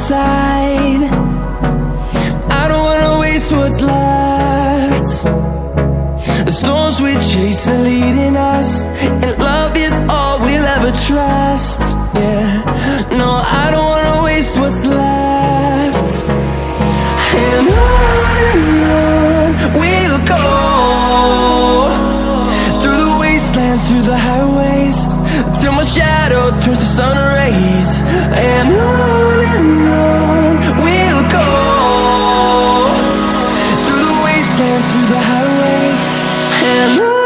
inside. I don't wanna waste what's left. The storms we chase are leading us, and love is all we'll ever trust. Yeah, no, I don't wanna waste what's left. And on we'll go, through the wastelands, through the highways, till my shadow turns to sun rays. And on we'll go, through the wastelands, through the highways, and on.